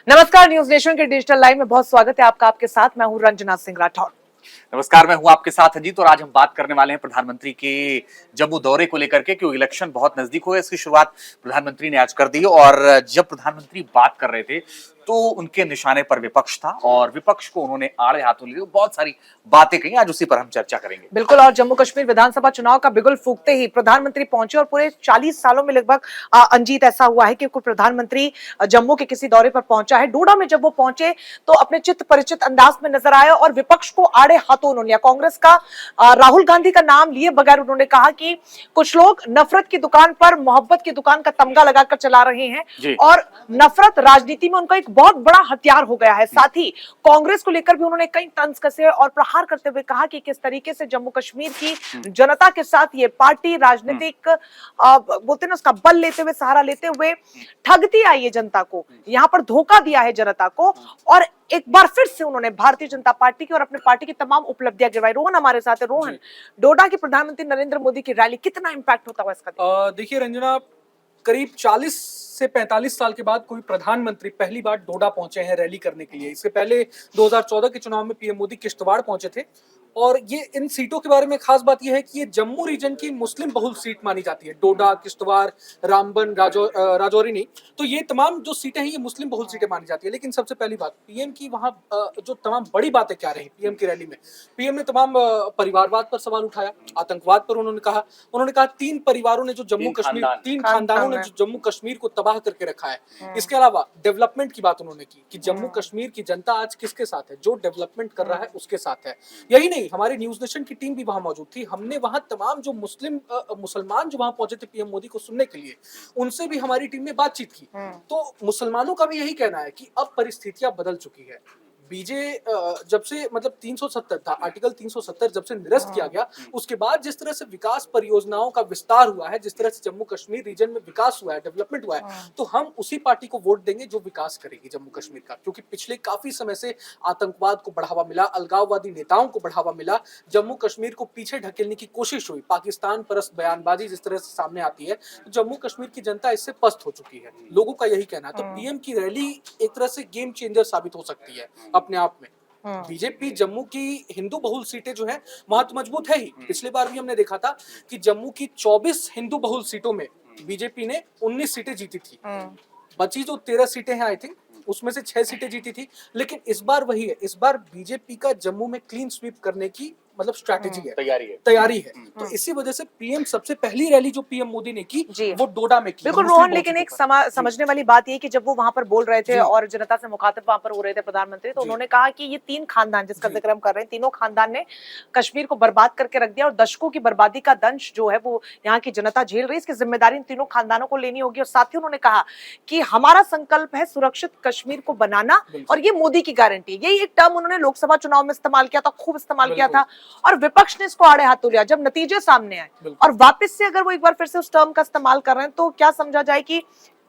नमस्कार, news nation के digital live में बहुत स्वागत है आपका। आपके साथ मैं हूं रंजना सिंह राठौर। नमस्कार, मैं हूं आपके साथ अजीत और आज हम बात करने वाले हैं प्रधानमंत्री के जम्मू दौरे को लेकर के, क्योंकि इलेक्शन बहुत नजदीक हुए। इसकी शुरुआत प्रधानमंत्री ने आज कर दी और जब प्रधानमंत्री बात कर रहे थे तो उनके निशाने पर विपक्ष था और विपक्ष को उन्होंने आड़े हाथों लिए बहुत सारी बातें कही। आज उसी पर हम चर्चा करेंगे। बिल्कुल, और जम्मू कश्मीर विधानसभा चुनाव का बिगुल फूंकते ही प्रधानमंत्री पहुंचे और पूरे 40 सालों में लगभग अंजीत ऐसा हुआ है कि कोई प्रधानमंत्री जम्मू के किसी दौरे पर पहुंचा है। डोडा में जब वो पहुंचे तो अपने चित्त परिचित अंदाज में नजर आए और विपक्ष को आड़े हाथों उन्होंने लिया। कांग्रेस का राहुल गांधी का नाम लिए बगैर उन्होंने कहा कि कुछ लोग नफरत की दुकान पर मोहब्बत की दुकान का तमगा लगाकर चला रहे हैं और नफरत राजनीति में उनका एक बहुत बड़ा हथियार हो गया है। साथ ही कांग्रेस को लेकर भी उन्होंने कई तंज कसे और प्रहार करते हुए कहा कि किस तरीके से जम्मू कश्मीर की जनता के साथ ये पार्टी राजनीतिक बोलते ना उसका बल लेते हुए, सहारा लेते हुए ठगती आई है जनता को, यहाँ पर धोखा दिया है जनता को। और एक बार फिर से उन्होंने भारतीय जनता पार्टी की और अपने पार्टी की तमाम उपलब्धियां गिरवाई। रोहन हमारे साथ है। रोहन, डोडा की प्रधानमंत्री नरेंद्र मोदी की रैली कितना इंपैक्ट होता हुआ इसका? देखिए रंजना, करीब 40 से 45 साल के बाद कोई प्रधानमंत्री पहली बार डोडा पहुंचे हैं रैली करने के लिए। इससे पहले 2014 के चुनाव में पीएम मोदी किश्तवाड़ पहुंचे थे। और ये इन सीटों के बारे में खास बात यह है कि ये जम्मू रीजन की मुस्लिम बहुल सीट मानी जाती है। डोडा, किश्तवाड़, रामबन, राजौरी नहीं, तो ये तमाम जो सीटें हैं ये मुस्लिम बहुल सीटें मानी जाती है। लेकिन सबसे पहली बात पीएम की वहां जो तमाम बड़ी बातें क्या रही पीएम की रैली में, पीएम ने तमाम परिवारवाद पर सवाल उठाया, आतंकवाद पर उन्होंने कहा 3 परिवारों ने जो जम्मू कश्मीर, 3 खानदानों ने जो जम्मू कश्मीर को तबाह करके रखा है। इसके अलावा डेवलपमेंट की बात उन्होंने की कि जम्मू कश्मीर की जनता आज किसके साथ है, जो डेवलपमेंट कर रहा है उसके साथ है। यही नहीं, हमारी न्यूज नेशन की टीम भी वहां मौजूद थी। हमने वहां तमाम जो मुसलमान जो वहां पहुंचे थे पीएम मोदी को सुनने के लिए, उनसे भी हमारी टीम ने बातचीत की। तो मुसलमानों का भी यही कहना है कि अब परिस्थितियां बदल चुकी है। जब से मतलब 370 था, आर्टिकल 370 जब से निरस्त किया गया, उसके बाद जिस तरह से विकास परियोजनाओं का विस्तार हुआ है, जिस तरह से जम्मू कश्मीर रीजन में विकास हुआ है, डेवलपमेंट हुआ है, तो हम उसी पार्टी को वोट देंगे जो विकास करेगी जम्मू कश्मीर का। क्योंकि पिछले काफी समय से आतंकवाद को बढ़ावा मिला, अलगाववादी नेताओं को बढ़ावा मिला, जम्मू कश्मीर को पीछे ढकेलने की कोशिश हुई, पाकिस्तान परस्त बयानबाजी जिस तरह से सामने आती है, तो जम्मू कश्मीर की जनता इससे पस्त हो चुकी है। लोगों का यही कहना है। तो पीएम की रैली एक तरह से गेम चेंजर साबित हो सकती है अपने आप में। बीजेपी जम्मू की हिंदू बहुल सीटें जो है वहां तो मजबूत है ही। पिछली बार भी हमने देखा था कि जम्मू की 24 हिंदू बहुल सीटों में बीजेपी ने 19 सीटें जीती थी। बची जो 13 सीटें हैं आई थिंक, उसमें से 6 सीटें जीती थी। लेकिन इस बार वही है, इस बार बीजेपी का जम्मू में क्लीन स्वीप करने की मतलब स्ट्रैटेजी है, तैयारी है। तो इसी वजह से पीएम सबसे पहली रैली जो पीएम मोदी ने की वो डोडा में की। बिल्कुल रोहन, लेकिन एक समझने वाली बात ये कि जब वो वहां पर बोल रहे थे और जनता से मुखातिब वहां पर हो रहे थे प्रधानमंत्री, तो उन्होंने कहा कि ये 3 खानदान जिसका जिक्र हम कर रहे हैं, तीनों खानदान ने कश्मीर को बर्बाद करके रख दिया और दशकों की बर्बादी का दंश जो है वो यहाँ की जनता झेल रही है। इसकी जिम्मेदारी इन तीनों खानदानों को लेनी होगी। और साथ ही उन्होंने कहा कि हमारा संकल्प है सुरक्षित कश्मीर को बनाना और ये मोदी की गारंटी। यही एक टर्म उन्होंने लोकसभा चुनाव में इस्तेमाल किया था, खूब इस्तेमाल किया था और विपक्ष इसको आड़े हाथों लिया। जब नतीजे सामने आए और वापस से अगर वो एक बार फिर से उस टर्म का इस्तेमाल कर रहे हैं, तो क्या समझा जाए कि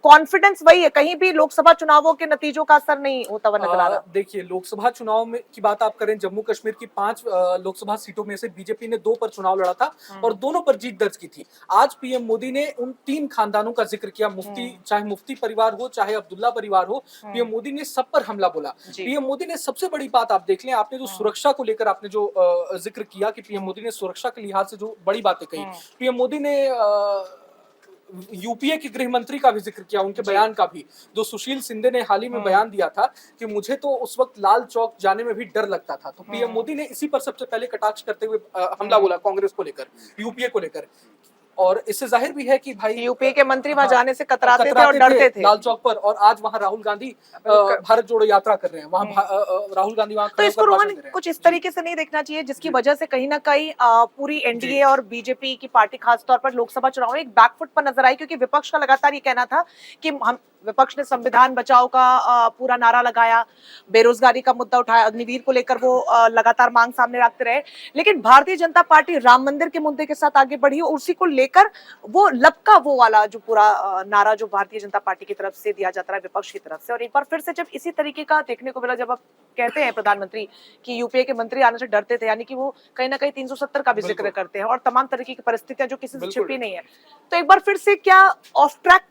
कॉन्फिडेंस वही है, कहीं भी लोकसभा चुनावों के नतीजों का असर नहीं होता हुआ नजर आ रहा? देखिए, लोकसभा चुनाव में की बात आप करें, जम्मू कश्मीर की 5 लोकसभा सीटों में से बीजेपी ने 2 पर चुनाव लड़ा था और दोनों पर जीत दर्ज की थी। आज पीएम मोदी ने उन 3 खानदानों का जिक्र किया, चाहे मुफ्ती परिवार हो, चाहे अब्दुल्ला परिवार हो, पीएम मोदी ने सब पर हमला बोला। पीएम मोदी ने सबसे बड़ी बात आप देख लें, आपने जो सुरक्षा को लेकर आपने जो जिक्र किया कि पीएम मोदी ने सुरक्षा के लिहाज से जो बड़ी बातें कही, पीएम मोदी ने यूपीए के गृह मंत्री का भी जिक्र किया, उनके बयान का भी, जो सुशील शिंदे ने हाल ही में बयान दिया था कि मुझे तो उस वक्त लाल चौक जाने में भी डर लगता था। तो पीएम मोदी ने इसी पर सबसे पहले कटाक्ष करते हुए हमला बोला कांग्रेस को लेकर, यूपीए को लेकर। और इससे जाहिर भी है कि भाई यूपीए के मंत्री वहां जाने से कतराते थे और डरते थे लाल चौक पर। और आज वहां राहुल गांधी भारत जोड़ो यात्रा कर रहे हैं, वहां राहुल गांधी वहां। तो इसको रोहन कुछ इस तरीके से नहीं देखना चाहिए जिसकी वजह से कहीं ना कहीं पूरी एनडीए और बीजेपी की पार्टी खासतौर पर लोकसभा चुनाव में एक बैकफुट पर नजर आई, क्योंकि विपक्ष का लगातार ये कहना था कि हम विपक्ष ने संविधान बचाओ का पूरा नारा लगाया, बेरोजगारी का मुद्दा उठाया, अग्निवीर को लेकर वो लगातार मांग सामने रखते रहे। लेकिन भारतीय जनता पार्टी राम मंदिर के मुद्दे के साथ आगे बढ़ी और उसी को लेकर वो लपका वो वाला जो पूरा नारा जो भारतीय जनता पार्टी की तरफ से दिया जाता है विपक्ष की तरफ से। और एक बार फिर से जब इसी तरीके का देखने को मिला, जब आप कहते हैं प्रधानमंत्री कि यूपीए के मंत्री आने से डरते थे, यानी कि वो कहीं ना कहीं 370 का भी जिक्र करते हैं और तमाम तरीके की परिस्थितियां जो किसी से छिपी नहीं है, तो एक बार फिर से क्या ऑफ ट्रैक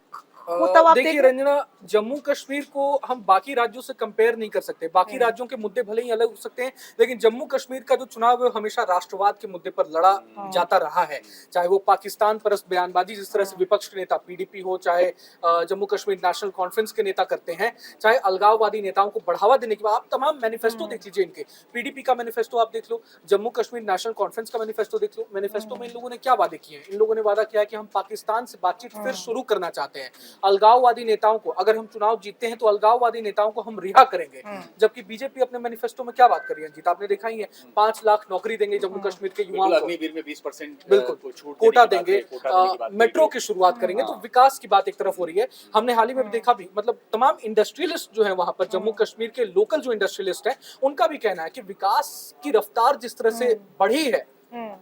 वो तब आप देखिए देख रहे हैं? रंजना, जम्मू कश्मीर को हम बाकी राज्यों से कंपेयर नहीं कर सकते। बाकी राज्यों के मुद्दे भले ही अलग हो सकते हैं, लेकिन जम्मू कश्मीर का जो चुनाव है वो हमेशा राष्ट्रवाद के मुद्दे पर लड़ा जाता रहा है। चाहे वो पाकिस्तान परस्त बयानबाजी जिस तरह से विपक्ष के नेता पीडीपी हो, चाहे जम्मू कश्मीर नेशनल कॉन्फ्रेंस के नेता करते हैं, चाहे अलगाववादी नेताओं को बढ़ावा देने की बात। आप तमाम मैनिफेस्टो देख लीजिए इनके, पीडीपी का मैनिफेस्टो आप देख लो, जम्मू कश्मीर नेशनल कॉन्फ्रेंस का मैनिफेस्टो देख लो। मैनिफेस्टो में इन लोगों ने क्या वादे किए हैं? इन लोगों ने वादा किया है कि हम पाकिस्तान से बातचीत फिर शुरू करना चाहते हैं। अलगाववादी नेताओं को, अगर हम चुनाव जीतते हैं तो अलगाववादी नेताओं को हम रिहा करेंगे। जबकि बीजेपी अपने मैनिफेस्टो में क्या बात कर रही है जीत, आपने देखा ही है, 5 लाख नौकरी देंगे जम्मू कश्मीर के युवाओं को, अग्निवीर में 20% बिल्कुल कोटा देंगे, मेट्रो की शुरुआत करेंगे। तो विकास की बात एक तरफ हो रही है। हमने हाल ही में देखा भी, मतलब तमाम इंडस्ट्रियलिस्ट जो है वहां पर, जम्मू कश्मीर के लोकल जो इंडस्ट्रियलिस्ट है, उनका भी कहना है कि विकास की रफ्तार जिस तरह से बढ़ी है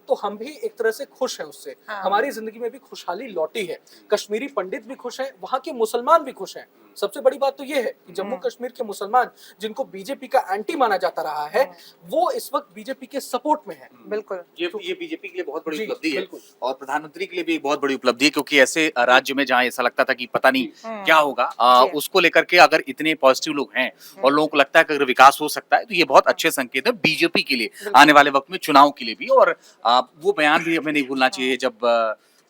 तो हम भी एक तरह से खुश हैं उससे। हमारी जिंदगी में भी खुशहाली लौटी है, कश्मीरी पंडित भी खुश हैं, वहां के मुसलमान भी खुश हैं। सबसे बड़ी बात तो ये है कि जम्मू कश्मीर के मुसलमान, जिनको बीजेपी का एंटी माना जाता रहा है, वो इस वक्त बीजेपी के सपोर्ट में है। बिल्कुल। ये बीजेपी के लिए बहुत बड़ी जी, उपलब्धि है बिल्कुल। और प्रधानमंत्री के लिए भी एक बहुत बड़ी उपलब्धि है, क्योंकि ऐसे राज्य में जहां ऐसा लगता था कि पता नहीं क्या होगा, जी। उसको लेकर के अगर इतने पॉजिटिव लोग हैं और लोगों को लगता है कि अगर विकास हो सकता है तो ये बहुत अच्छे संकेत है बीजेपी के लिए आने वाले वक्त में, चुनाव के लिए भी। और वो बयान भी हमें नहीं भूलना चाहिए, जब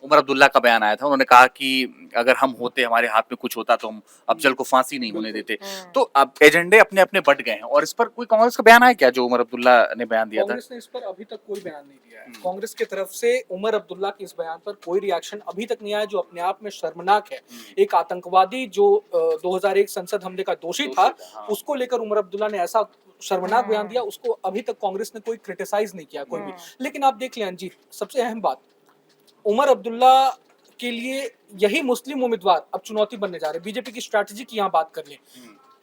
उमर अब्दुल्ला का बयान आया था, उन्होंने कहा कि अगर हम होते, हमारे हाथ में कुछ होता तो हम अफजल को फांसी नहीं होने देते। तो अब एजेंडे अपने अपने बढ़ गए हैं। और इस पर कोई कांग्रेस का बयान आया क्या, जो उमर अब्दुल्ला ने बयान दिया था? कांग्रेस ने इस पर अभी तक कोई बयान नहीं दिया है। कांग्रेस की तरफ से उमर अब्दुल्ला के इस बयान पर कोई रिएक्शन अभी तक नहीं आया, जो अपने आप में शर्मनाक है। एक आतंकवादी जो 2001 संसद हमले का दोषी था, उसको लेकर उमर अब्दुल्ला ने ऐसा शर्मनाक बयान दिया, उसको अभी तक कांग्रेस ने कोई क्रिटिसाइज नहीं किया, कोई भी। लेकिन आप देख लें अंजीत, सबसे अहम बात, उमर अब्दुल्ला के लिए यही मुस्लिम उम्मीदवार अब चुनौती बनने जा रहे हैं। बीजेपी की स्ट्रैटेजी की यहाँ बात कर लें,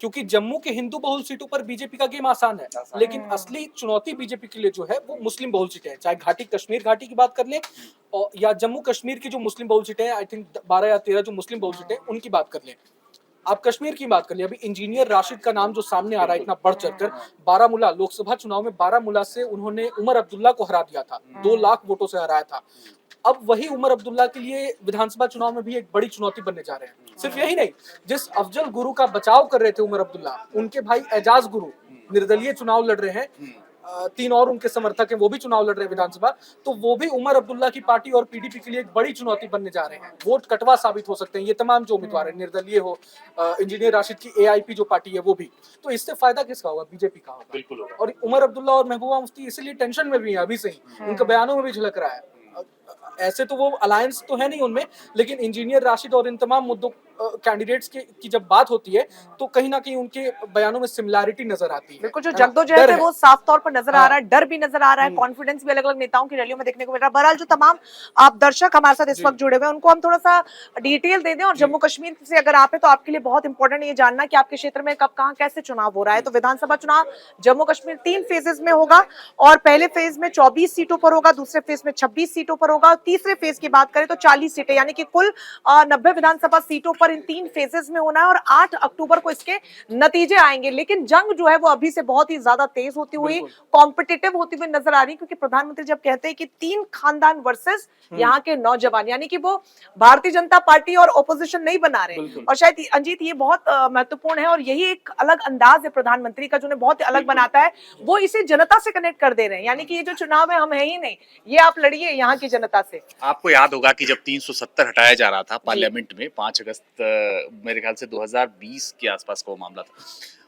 क्योंकि जम्मू के हिंदू बहुल सीटों पर बीजेपी का गेम आसान है, लेकिन असली चुनौती बीजेपी के लिए जो है वो मुस्लिम बहुल सीटें हैं। चाहे घाटी, कश्मीर घाटी की बात कर लें, और या जम्मू कश्मीर की जो मुस्लिम बहुल सीटें हैं, आई थिंक 12 या 13 जो मुस्लिम बहुल सीटें हैं, उनकी बात कर लें। आप कश्मीर की बात कर लें, अभी इंजीनियर राशिद का नाम जो सामने आ रहा है इतना बढ़ चढ़कर, बारामूला लोकसभा चुनाव में बारामूला से उन्होंने उमर अब्दुल्ला को हरा दिया था, 2 लाख वोटों से हराया था। अब वही उमर अब्दुल्ला के लिए विधानसभा चुनाव में भी एक बड़ी चुनौती बनने जा रहे हैं। सिर्फ यही नहीं, जिस अफजल गुरु का बचाव कर रहे थे उमर अब्दुल्ला, उनके भाई एजाज गुरु निर्दलीय चुनाव लड़ रहे हैं, 3 और उनके समर्थक हैं, वो भी चुनाव लड़ रहे हैं विधानसभा। तो वो भी उमर अब्दुल्ला की पार्टी और पीडीपी के लिए एक बड़ी चुनौती बनने जा रहे हैं। वोट कटवा साबित हो सकते हैं ये तमाम जो उम्मीदवार हैं, निर्दलीय हो, इंजीनियर राशिद की एआईपी जो पार्टी है वो भी। तो इससे फायदा किसका होगा? बीजेपी का होगा। बिल्कुल होगा। और उमर अब्दुल्ला और महबूबा मुफ्ती इसीलिए टेंशन में भी है अभी से ही, उनके बयानों में भी झलक रहा है। ऐसे तो वो अलायंस तो है नहीं उनमें, लेकिन इंजीनियर राशिद और इन तमाम मुद्दों कैंडिडेट्स की जब बात होती है तो कहीं ना कहीं उनके बयानों में सिमिलैरिटी नजर आती है। बिल्कुल, जो जगदोजहद डर है वो साफ तौर पर नजर आ रहा है, डर भी नजर आ रहा है, हम्म। कॉन्फिडेंस भी अलग अलग नेताओं की रैलियों में देखने को मिल रहा है। बहरहाल जो तमाम आप दर्शक हमारे साथ इस वक्त जुड़े हुए हैं, उनको हम थोड़ा सा डिटेल दे दें। और जम्मू कश्मीर से अगर आप है तो आपके लिए बहुत इंपॉर्टेंट ये जानना कि आपके क्षेत्र में कब, कहां, कैसे चुनाव हो रहा है। तो विधानसभा चुनाव जम्मू कश्मीर 3 फेजेस में होगा, और पहले फेज में 24 सीटों पर होगा, दूसरे फेज में 26 सीटों पर होगा, और तीसरे फेज की बात करें तो 40 सीटें, यानी कि कुल 90 विधानसभा सीटों पर इन 3 फेजेस में होना है। और 8 अक्टूबर को इसके नतीजे आएंगे। लेकिन जंग जो है वो अभी से बहुत ही ज्यादा तेज होती हुई, कॉम्पिटिटिव होती हुई नजर आ रही है, क्योंकि प्रधानमंत्री जब कहते हैं कि 3 खानदान वर्सेस यहाँ के नौजवान, यानी कि वो भारतीय जनता पार्टी और ओपोजिशन नहीं बना रहे। और शायद अंजीत ये बहुत महत्वपूर्ण है, और यही एक अलग अंदाज है प्रधानमंत्री का, जो उन्हें बहुत अलग बनाता है। वो इसे जनता से कनेक्ट कर दे रहे हैं, यानी कि ये जो चुनाव है हम है ही नहीं, ये आप लड़िए यहाँ की जनता से। आपको याद होगा कि जब 370 हटाया जा रहा था पार्लियामेंट में 5 अगस्त मेरे ख्याल से 2020 के आसपास का वो मामला था,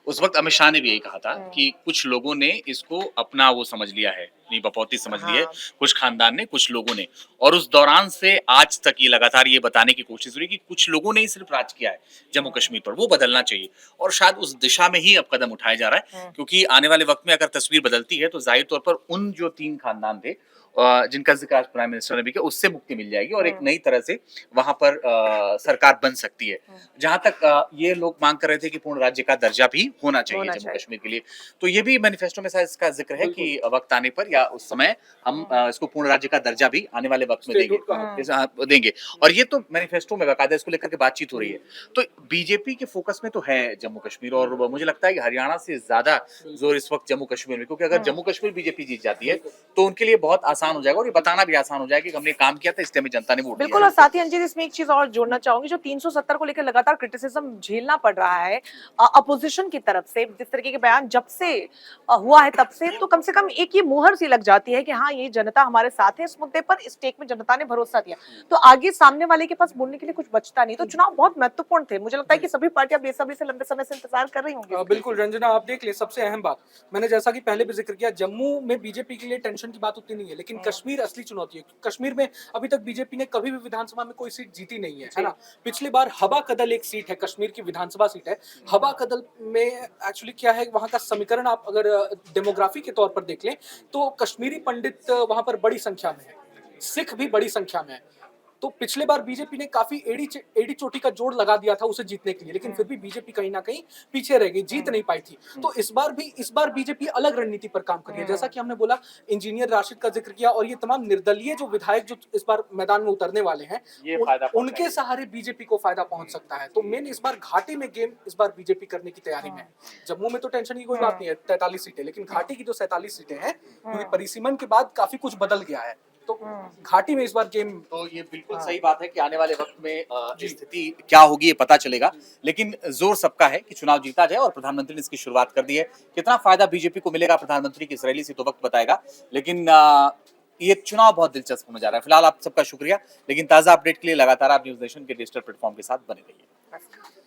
उस वक्त अमित शाह ने भी यही कहा था कि कुछ लोगों ने इसको अपना वो समझ लिया है, नहीं बपौती समझ ली है, कुछ खानदान ने, कुछ लोगों ने। और उस दौरान से आज तक ये लगातार ये बताने की कोशिश हो रही है कि कुछ लोगों ने ही सिर्फ राज किया है जम्मू कश्मीर पर, वो बदलना चाहिए। और शायद उस दिशा में ही अब कदम उठाया जा रहा है, क्योंकि आने वाले वक्त में अगर तस्वीर बदलती है तो जाहिर तौर पर उन जो 3 खानदान थे जिनका जिक्र आज प्राइम मिनिस्टर ने भी किया, उससे मुक्ति मिल जाएगी और एक नई तरह से वहां पर सरकार बन सकती है। जहां तक ये लोग मांग कर रहे थे कि पूर्ण राज्य का दर्जा भी होना चाहिए जम्मू कश्मीर के लिए, तो ये भी मैनिफेस्टो में शायद इसका जिक्र है कि वक्त आने पर या उस समय हम इसको पूर्ण राज्य का दर्जा भी आने वाले वक्त में देंगे। और ये तो मैनिफेस्टो में बकायदा इसको लेकर के बातचीत हो रही है। तो बीजेपी के फोकस में तो है जम्मू कश्मीर, और मुझे लगता है कि हरियाणा से ज्यादा जोर इस वक्त जम्मू कश्मीर में, क्योंकि अगर जम्मू कश्मीर बीजेपी जीत जाती है तो उनके लिए बहुत आसान हो जाएगा और ये बताना भी आसान हो जाएगा कि हमने काम किया था, इसलिए हमें जनता ने वोट दिया। बिल्कुल। और साथ ही अंजित इसमें एक चीज और जोड़ना चाहूंगी, जो 370 को लेकर लगातार क्रिटिसिज्म झेलना पड़ रहा है अपोजिशन की तरफ से, जिस तरीके के बयान जब से हुआ है तब से कम एक ये मुहर सी लग जाती है कि हाँ, ये जनता हमारे साथ है इस मुद्दे पर, इस टेक में जनता ने भरोसा दिया, तो आगे सामने वाले के पास बोलने के लिए कुछ बचता नहीं। तो चुनाव बहुत महत्वपूर्ण थे, मुझे लगता है कि सभी पार्टियां बेसब्री से लंबे समय से इंतजार कर रही होंगी। बिल्कुल रंजना, आप देख ले, सबसे अहम बात मैंने जैसा कि पहले भी जिक्र किया, जम्मू में बीजेपी के लिए टेंशन की बात उतनी नहीं है, लेकिन कश्मीर असली चुनौती है। कश्मीर में अभी तक बीजेपी ने कभी भी विधानसभा में कोई सीट जीती नहीं है ना। पिछली बार हवा कदल एक सीट है, कश्मीर की विधानसभा सीट है। हवा कदल में एक्चुअली क्या है, वहां का समीकरण आप अगर डेमोग्राफी के तौर पर देख लें तो कश्मीरी पंडित वहां पर बड़ी संख्या में है, सिख भी बड़ी संख्या में है। तो पिछले बार बीजेपी ने काफी एड़ी चोटी का जोड़ लगा दिया था उसे जीतने के लिए, लेकिन फिर भी बीजेपी कहीं ना कहीं पीछे रह गई, जीत नहीं पाई थी। तो इस बार बीजेपी अलग रणनीति पर काम कर रही है। जैसा कि हमने बोला, इंजीनियर राशिद का जिक्र किया, और ये तमाम निर्दलीय जो विधायक जो इस बार मैदान में उतरने वाले हैं, उनके सहारे बीजेपी को फायदा पहुंच सकता है। तो मेन इस बार घाटी में गेम इस बार बीजेपी करने की तैयारी में है। जम्मू में तो टेंशन की कोई बात नहीं है, 43 सीटें, लेकिन घाटी की जो 47 सीटें हैं, क्योंकि परिसीमन के बाद काफी कुछ बदल गया है, तो घाटी में इस बार गेम। तो ये बिल्कुल सही बात है कि आने वाले वक्त में स्थिति क्या होगी ये पता चलेगा, लेकिन जोर सबका है कि चुनाव जीता जाए और प्रधानमंत्री ने इसकी शुरुआत कर दी है। कितना फायदा बीजेपी को मिलेगा प्रधानमंत्री की इस रैली से तो वक्त बताएगा, लेकिन ये चुनाव बहुत दिलचस्प होने जा रहा है। फिलहाल आप सबका शुक्रिया, लेकिन ताजा अपडेट के लिए लगातार आप न्यूज नेशन के डिजिटल प्लेटफॉर्म के साथ बने रहिए।